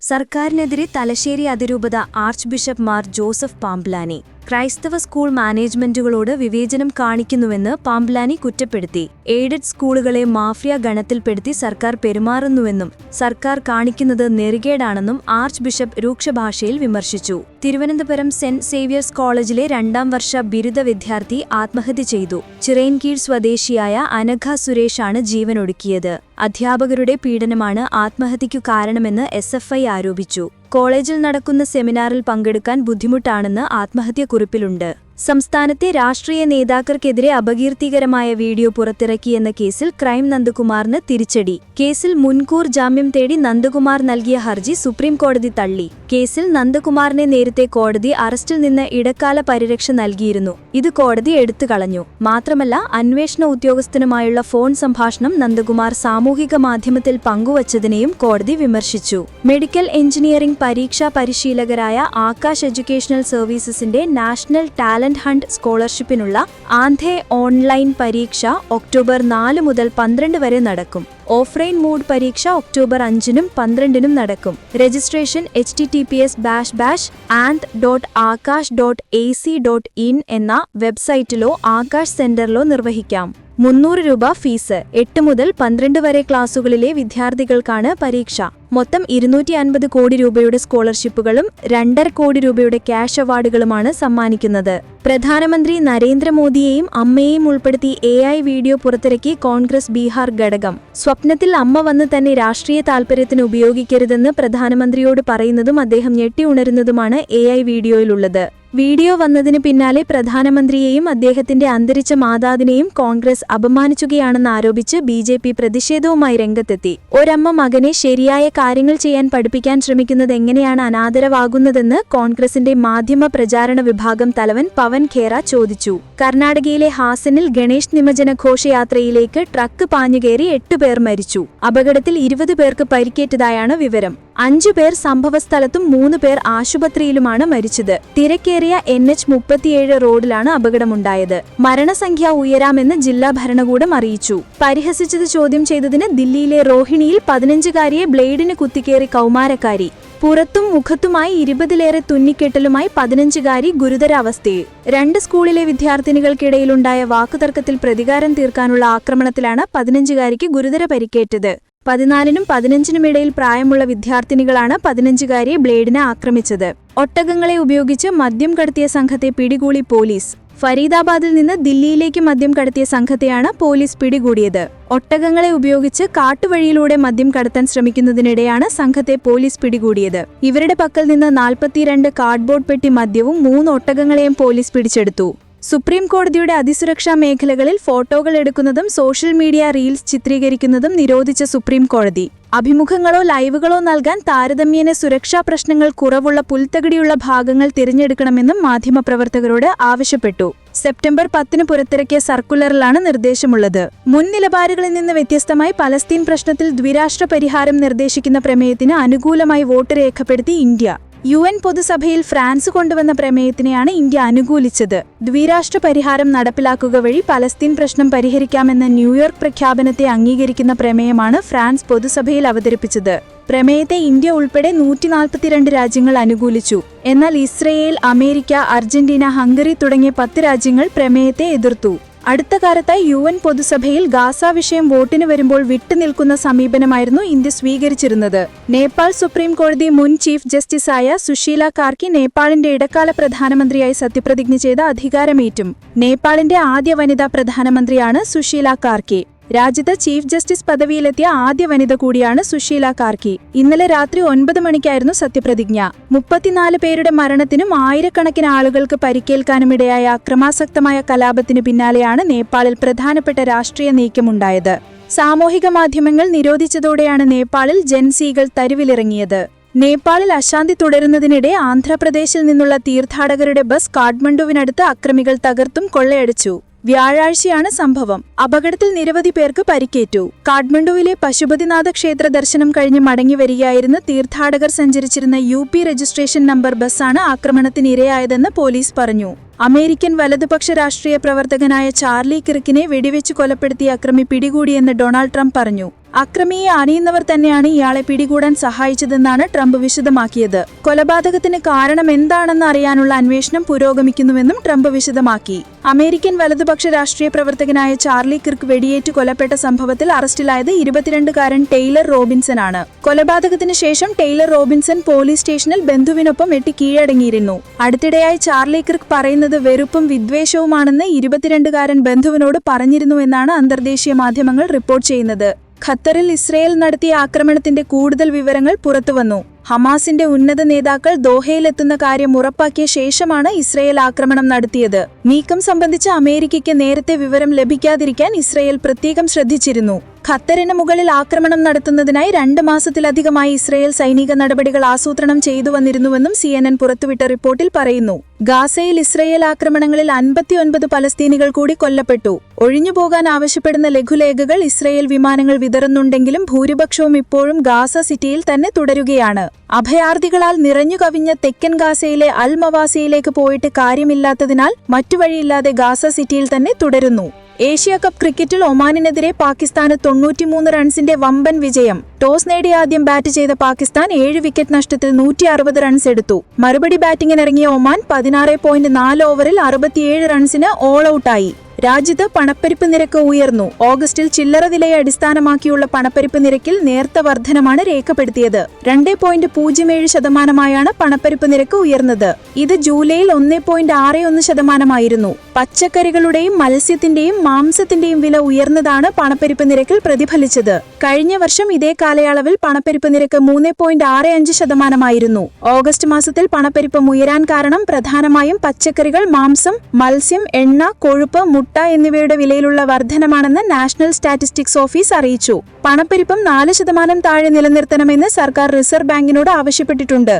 സർക്കാരിനെതിരെ തലശ്ശേരി അതിരൂപത arch bishop Mar Joseph Pamplany ക്രൈസ്തവ സ്കൂൾ മാനേജ്മെന്റുകളോട് വിവേചനം കാണിക്കുന്നുവെന്ന് പാംബ്ലാനി കുറ്റപ്പെടുത്തി. എയ്ഡഡ് സ്കൂളുകളെ മാഫിയ ഗണത്തിൽപ്പെടുത്തി സർക്കാർ പെരുമാറുന്നുവെന്നും സർക്കാർ കാണിക്കുന്നത് നെറികേടാണെന്നും ആർച്ച് ബിഷപ്പ് രൂക്ഷഭാഷയിൽ വിമർശിച്ചു. തിരുവനന്തപുരം സെന്റ് സേവ്യേഴ്സ് കോളേജിലെ 2ാം വർഷ ബിരുദ വിദ്യാർത്ഥി ആത്മഹത്യ ചെയ്തു. ചിറയൻകീഴ് സ്വദേശിയായ അനഘ സുരേഷാണ് ജീവനൊടുക്കിയത്. അധ്യാപകരുടെ പീഡനമാണ് ആത്മഹത്യയ്ക്കു കാരണമെന്ന് SFI ആരോപിച്ചു. കോളേജിൽ നടക്കുന്ന സെമിനാറിൽ പങ്കെടുക്കാൻ ബുദ്ധിമുട്ടാണെന്ന് ആത്മഹത്യക്കുറിപ്പിലുണ്ട്. സംസ്ഥാനത്തെ രാഷ്ട്രീയ നേതാക്കൾക്കെതിരെ അപകീർത്തികരമായ വീഡിയോ പുറത്തിറക്കിയെന്ന കേസിൽ ക്രൈം നന്ദകുമാറിന് തിരിച്ചടി. കേസിൽ മുൻകൂർ ജാമ്യം തേടി നന്ദകുമാർ നൽകിയ ഹർജി സുപ്രീംകോടതി തള്ളി. കേസിൽ നന്ദകുമാറിനെ നേരത്തെ കോടതി അറസ്റ്റിൽ നിന്ന് ഇടക്കാല പരിരക്ഷ നൽകിയിരുന്നു. ഇത് കോടതി എടുത്തുകളഞ്ഞു. മാത്രമല്ല, അന്വേഷണ ഉദ്യോഗസ്ഥനുമായുള്ള ഫോൺ സംഭാഷണം നന്ദകുമാർ സാമൂഹിക മാധ്യമത്തിൽ പങ്കുവച്ചതിനെയും കോടതി വിമർശിച്ചു. മെഡിക്കൽ എഞ്ചിനീയറിംഗ് പരീക്ഷാ പരിശീലകരായ ആകാശ് എഡ്യൂക്കേഷണൽ സർവീസസിന്റെ നാഷണൽ ടാലന്റ് ഹണ്ട് സ്കോളർഷിപ്പിനുള്ള ആന്ധേ ഓൺലൈൻ പരീക്ഷ ഒക്ടോബർ 4 മുതൽ 12 വരെ നടക്കും. ഓഫ്ലൈൻ മോഡ് പരീക്ഷ ഒക്ടോബർ 5-നും 12-നും നടക്കും. രജിസ്ട്രേഷൻ https://and.akash.ac.in എന്ന വെബ്സൈറ്റിലോ ആകാശ് സെന്ററിലോ നിർവഹിക്കാം. 300 രൂപ ഫീസ്. 8 മുതൽ 12 വരെ ക്ലാസുകളിലെ വിദ്യാർത്ഥികൾക്കാണ് പരീക്ഷ. മൊത്തം 250 കോടി രൂപയുടെ സ്കോളർഷിപ്പുകളും 2.5 കോടി രൂപയുടെ ക്യാഷ് അവാർഡുകളുമാണ് സമ്മാനിക്കുന്നത്. പ്രധാനമന്ത്രി നരേന്ദ്രമോദിയെയും അമ്മയെയും ഉൾപ്പെടുത്തി AI വീഡിയോ പുറത്തിറക്കി കോൺഗ്രസ് ബീഹാർ ഘടകം. സ്വപ്നത്തിൽ അമ്മ വന്ന് തന്നെ രാഷ്ട്രീയ താൽപര്യത്തിന് ഉപയോഗിക്കരുതെന്ന് പ്രധാനമന്ത്രിയോട് പറയുന്നതും അദ്ദേഹം ഞെട്ടിയുണരുന്നതുമാണ് AI വീഡിയോയിലുള്ളത്. വീഡിയോ വന്നതിന് പിന്നാലെ പ്രധാനമന്ത്രിയെയും അദ്ദേഹത്തിന്റെ അന്തരിച്ച മാതാവിനെയും കോൺഗ്രസ് അപമാനിക്കുകയാണെന്ന് ആരോപിച്ച് BJP പ്രതിഷേധവുമായി രംഗത്തെത്തി. ഒരമ്മ മകനെ ശരിയായ കാര്യങ്ങൾ ചെയ്യാൻ പഠിപ്പിക്കാൻ ശ്രമിക്കുന്നത് എങ്ങനെയാണ് അനാദരവാകുന്നതെന്ന് കോൺഗ്രസിന്റെ മാധ്യമ പ്രചാരണ വിഭാഗം തലവൻ പവൻ ഖേര ചോദിച്ചു. കർണാടകയിലെ ഹാസനിൽ ഗണേശ് നിമജ്ജന ഘോഷയാത്രയിലേക്ക് ട്രക്ക് പാഞ്ഞുകയറി 8 പേർ മരിച്ചു. അപകടത്തിൽ 20 പേർക്ക് പരിക്കേറ്റതായാണ് വിവരം. 5 പേർ സംഭവസ്ഥലത്തും 3 പേർ ആശുപത്രിയിലുമാണ് മരിച്ചത്. തിരക്കേറിയ NH-37 റോഡിലാണ് അപകടമുണ്ടായത്. മരണസംഖ്യ ഉയരാമെന്ന് ജില്ലാ ഭരണകൂടം അറിയിച്ചു. പരിഹസിച്ചത് ചോദ്യം ചെയ്തതിന് ദില്ലിയിലെ റോഹിണിയിൽ 15-കാരിയെ ബ്ലേഡിന് കുത്തിക്കേറി കൗമാരക്കാരി. പുറത്തും മുഖത്തുമായി 20-ലേറെ തുന്നിക്കെട്ടലുമായി 15-കാരി ഗുരുതരാവസ്ഥയിൽ. 2 സ്കൂളിലെ വിദ്യാർത്ഥിനികൾക്കിടയിലുണ്ടായ വാക്കുതർക്കത്തിൽ പ്രതികാരം തീർക്കാനുള്ള ആക്രമണത്തിലാണ് 15-കാരിക്ക് ഗുരുതര പരിക്കേറ്റത്. 14-നും 15-നും ഇടയിൽ പ്രായമുള്ള വിദ്യാർത്ഥിനികളാണ് 15-കാരിയെ ബ്ലേഡിന് ആക്രമിച്ചത്. ഒട്ടകങ്ങളെ ഉപയോഗിച്ച് മദ്യം കടത്തിയ സംഘത്തെ പിടികൂടി പോലീസ്. ഫരീദാബാദിൽ നിന്ന് ദില്ലിയിലേക്ക് മദ്യം കടത്തിയ സംഘത്തെയാണ് പോലീസ് പിടികൂടിയത്. ഒട്ടകങ്ങളെ ഉപയോഗിച്ച് കാട്ടുവഴിയിലൂടെ മദ്യം കടത്താൻ ശ്രമിക്കുന്നതിനിടെയാണ് സംഘത്തെ പോലീസ് പിടികൂടിയത്. ഇവരുടെ പക്കൽ നിന്ന് 42 കാർഡ്ബോർഡ് പെട്ടി മദ്യവും 3 ഒട്ടകങ്ങളെയും പോലീസ് പിടിച്ചെടുത്തു. സുപ്രീം കോടതിയുടെ അതിസുരക്ഷാ മേഖലകളിൽ ഫോട്ടോകൾ എടുക്കുന്നതും സോഷ്യൽ മീഡിയ റീൽസ് ചിത്രീകരിക്കുന്നതും നിരോധിച്ച സുപ്രീം കോടതി അഭിമുഖങ്ങളോ ലൈവുകളോ നൽകാൻ താരതമ്യേന സുരക്ഷാ പ്രശ്നങ്ങൾ കുറവുള്ള പുൽത്തകിടിയുള്ള ഭാഗങ്ങൾ തിരഞ്ഞെടുക്കണമെന്നും മാധ്യമപ്രവർത്തകരോട് ആവശ്യപ്പെട്ടു. സെപ്റ്റംബർ 10-ന് പുറത്തിറക്കിയ സർക്കുലറിലാണ് നിർദ്ദേശമുള്ളത്. മുൻ നിലപാടുകളിൽ നിന്ന് വ്യത്യസ്തമായി പലസ്തീൻ പ്രശ്നത്തിൽ ദ്വിരാഷ്ട്ര പരിഹാരം നിർദ്ദേശിക്കുന്ന പ്രമേയത്തിന് അനുകൂലമായി വോട്ട് രേഖപ്പെടുത്തി ഇന്ത്യ. UN പൊതുസഭയിൽ ഫ്രാൻസ് കൊണ്ടുവന്ന പ്രമേയത്തിനെയാണ് ഇന്ത്യ അനുകൂലിച്ചത്. ദ്വിരാഷ്ട്ര പരിഹാരം നടപ്പിലാക്കുക വഴി പലസ്തീൻ പ്രശ്നം പരിഹരിക്കാമെന്ന ന്യൂയോർക്ക് പ്രഖ്യാപനത്തെ അംഗീകരിക്കുന്ന പ്രമേയമാണ് ഫ്രാൻസ് പൊതുസഭയിൽ അവതരിപ്പിച്ചത്. പ്രമേയത്തെ ഇന്ത്യ ഉൾപ്പെടെ 142 രാജ്യങ്ങൾ അനുകൂലിച്ചു. എന്നാൽ ഇസ്രയേൽ, അമേരിക്ക, അർജന്റീന, ഹംഗറി തുടങ്ങിയ 10 രാജ്യങ്ങൾ പ്രമേയത്തെ എതിർത്തു. അടുത്ത കാലത്തായി UN പൊതുസഭയിൽ ഗാസ വിഷയം വോട്ടിന് വരുമ്പോൾ വിട്ടുനിൽക്കുന്ന സമീപനമായിരുന്നു ഇന്ത്യ സ്വീകരിച്ചിരുന്നത്. നേപ്പാൾ സുപ്രീം കോടതി മുൻ ചീഫ് ജസ്റ്റിസായ സുശീല കാർക്കി നേപ്പാളിന്റെ ഇടക്കാല പ്രധാനമന്ത്രിയായി സത്യപ്രതിജ്ഞ ചെയ്ത് അധികാരമേറ്റും. നേപ്പാളിന്റെ ആദ്യ വനിതാ പ്രധാനമന്ത്രിയാണ് സുശീല കാർക്കി. രാജ്യത്ത് ചീഫ് ജസ്റ്റിസ് പദവിയിലെത്തിയ ആദ്യ വനിത കൂടിയാണ് സുശീല കാർക്കി. ഇന്നലെ രാത്രി 9 മണിക്കായിരുന്നു സത്യപ്രതിജ്ഞ. 34 പേരുടെ മരണത്തിനും ആയിരക്കണക്കിന് ആളുകൾക്ക് പരിക്കേൽക്കാനുമിടയായ അക്രമാസക്തമായ കലാപത്തിന് പിന്നാലെയാണ് നേപ്പാളിൽ പ്രധാനപ്പെട്ട രാഷ്ട്രീയ നീക്കമുണ്ടായത്. സാമൂഹിക മാധ്യമങ്ങൾ നിരോധിച്ചതോടെയാണ് നേപ്പാളിൽ ജൻസീകൾ തരുവിലിറങ്ങിയത്. നേപ്പാളിൽ അശാന്തി തുടരുന്നതിനിടെ ആന്ധ്രാപ്രദേശിൽ നിന്നുള്ള തീർത്ഥാടകരുടെ ബസ് കാഠ്മണ്ഡുവിനടുത്ത് അക്രമികൾ തകർത്തും കൊള്ളയടിച്ചു. വ്യാഴാഴ്ചയാണ് സംഭവം. അപകടത്തിൽ നിരവധി പേർക്ക് പരിക്കേറ്റു. കാഠ്മണ്ഡുവിലെ പശുപതിനാഥ ക്ഷേത്ര ദർശനം കഴിഞ്ഞ് മടങ്ങി വരികയായിരുന്ന തീർത്ഥാടകർ സഞ്ചരിച്ചിരുന്ന UP രജിസ്ട്രേഷൻ നമ്പർ ബസ്സാണ് ആക്രമണത്തിനിരയായതെന്ന് പോലീസ് പറഞ്ഞു. അമേരിക്കൻ വലതുപക്ഷ രാഷ്ട്രീയ പ്രവർത്തകനായ ചാർലി കിർക്കിനെ വെടിവെച്ച് കൊലപ്പെടുത്തിയ അക്രമി പിടികൂടിയെന്ന് ഡൊണാൾഡ് ട്രംപ് പറഞ്ഞു. അക്രമിയെ അറിയുന്നവർ തന്നെയാണ് ഇയാളെ പിടികൂടാൻ സഹായിച്ചതെന്നാണ് ട്രംപ് വിശദമാക്കിയത്. കൊലപാതകത്തിന് കാരണം എന്താണെന്ന് അറിയാനുള്ള അന്വേഷണം പുരോഗമിക്കുന്നുവെന്നും ട്രംപ് വിശദമാക്കി. അമേരിക്കൻ വലതുപക്ഷ രാഷ്ട്രീയ പ്രവർത്തകനായ ചാർലി കിർക്ക് വെടിയേറ്റ് കൊലപ്പെട്ട സംഭവത്തിൽ അറസ്റ്റിലായത് 22-കാരൻ ടെയ്ലർ റോബിൻസനാണ്. കൊലപാതകത്തിന് ശേഷം ടെയ്ലർ റോബിൻസൺ പോലീസ് സ്റ്റേഷനിൽ ബന്ധുവിനൊപ്പം വെട്ടി കീഴടങ്ങിയിരുന്നു. അടുത്തിടെയായി ചാർലി കിർക്ക് പറയുന്നത് വെറുപ്പും വിദ്വേഷവുമാണെന്ന് 22-കാരൻ ബന്ധുവിനോട് പറഞ്ഞിരുന്നുവെന്നാണ് അന്തർദേശീയ മാധ്യമങ്ങൾ റിപ്പോർട്ട് ചെയ്യുന്നത്. ഖത്തറിൽ ഇസ്രയേൽ നടത്തിയ ആക്രമണത്തിന്റെ കൂടുതൽ വിവരങ്ങൾ പുറത്തുവന്നു. ഹമാസിന്റെ ഉന്നത നേതാക്കൾ ദോഹയിലെത്തുന്ന കാര്യം ഉറപ്പാക്കിയ ശേഷമാണ് ഇസ്രയേൽ ആക്രമണം നടത്തിയത്. നീക്കം സംബന്ധിച്ച് അമേരിക്കയ്ക്ക് നേരത്തെ വിവരം ലഭിക്കാതിരിക്കാൻ ഇസ്രയേൽ പ്രത്യേകം ശ്രദ്ധിച്ചിരുന്നു. ഖത്തറിന് മുകളിൽ ആക്രമണം നടത്തുന്നതിനായി 2 മാസത്തിലധികമായി ഇസ്രയേൽ സൈനിക നടപടികൾ ആസൂത്രണം ചെയ്തു വന്നിരുന്നുവെന്നും CNN പുറത്തുവിട്ട റിപ്പോർട്ടിൽ പറയുന്നു. ഗാസയിൽ ഇസ്രയേൽ ആക്രമണങ്ങളിൽ 59 പലസ്തീനികൾ കൂടി കൊല്ലപ്പെട്ടു. ഒഴിഞ്ഞുപോകാൻ ആവശ്യപ്പെടുന്ന ലഘുലേഖകൾ ഇസ്രയേൽ വിമാനങ്ങൾ വിതറുന്നുണ്ടെങ്കിലും ഭൂരിപക്ഷവും ഇപ്പോഴും ഗാസ സിറ്റിയിൽ തന്നെ തുടരുകയാണ്. അഭയാർത്ഥികളാൽ നിറഞ്ഞുകവിഞ്ഞ തെക്കൻ ഗാസയിലെ അൽ മവാസിയിലേക്ക് പോയിട്ട് കാര്യമില്ലാത്തതിനാൽ മറ്റു വഴിയില്ലാതെ ഗാസ സിറ്റിയിൽ തന്നെ തുടരുന്നു. ഏഷ്യ കപ്പ് ക്രിക്കറ്റിൽ ഒമാനിനെതിരെ പാകിസ്ഥാന് 93 റൺസിന്റെ വമ്പൻ വിജയം. ടോസ് നേടി ആദ്യം ബാറ്റ് ചെയ്ത പാകിസ്ഥാൻ 7 വിക്കറ്റ് നഷ്ടത്തിൽ 160 റൺസ് എടുത്തു. മറുപടി ബാറ്റിംഗിനിറങ്ങിയ ഒമാൻ 16.4 ഓവറിൽ 67 റൺസിന് ഓൾ ഔട്ടായി. രാജ്യത്ത് പണപ്പെരുപ്പ് നിരക്ക് ഉയർന്നു. ഓഗസ്റ്റിൽ ചില്ലറ വിലയെ അടിസ്ഥാനമാക്കിയുള്ള പണപ്പെരുപ്പ് നിരക്കിൽ നേർത്ത വർധനമാണ് രേഖപ്പെടുത്തിയത്. 2.07% പണപ്പെരുപ്പ് നിരക്ക് ഉയർന്നത്. ഇത് ജൂലൈയിൽ 1.61%. പച്ചക്കറികളുടെയും മത്സ്യത്തിന്റെയും മാംസത്തിന്റെയും വില ഉയർന്നതാണ് പണപ്പെരുപ്പ് നിരക്കിൽ പ്രതിഫലിച്ചത്. കഴിഞ്ഞ വർഷം ഇതേ കാലയളവിൽ പണപ്പെരുപ്പ് നിരക്ക് 3.65%. ഓഗസ്റ്റ് മാസത്തിൽ പണപ്പെരുപ്പം ഉയരാൻ കാരണം പ്രധാനമായും പച്ചക്കറികൾ, മാംസം, മത്സ്യം, എണ്ണ, കൊഴുപ്പ്, മുട്ട എന്നിവയുടെ വിലയിലുള്ള വർധനമാണെന്ന് നാഷണൽ സ്റ്റാറ്റിസ്റ്റിക്സ് ഓഫീസ് അറിയിച്ചു. പണപ്പെരുപ്പം 4% താഴെ നിലനിർത്തണമെന്ന് സർക്കാർ റിസർവ് ബാങ്കിനോട് ആവശ്യപ്പെട്ടിട്ടുണ്ട്.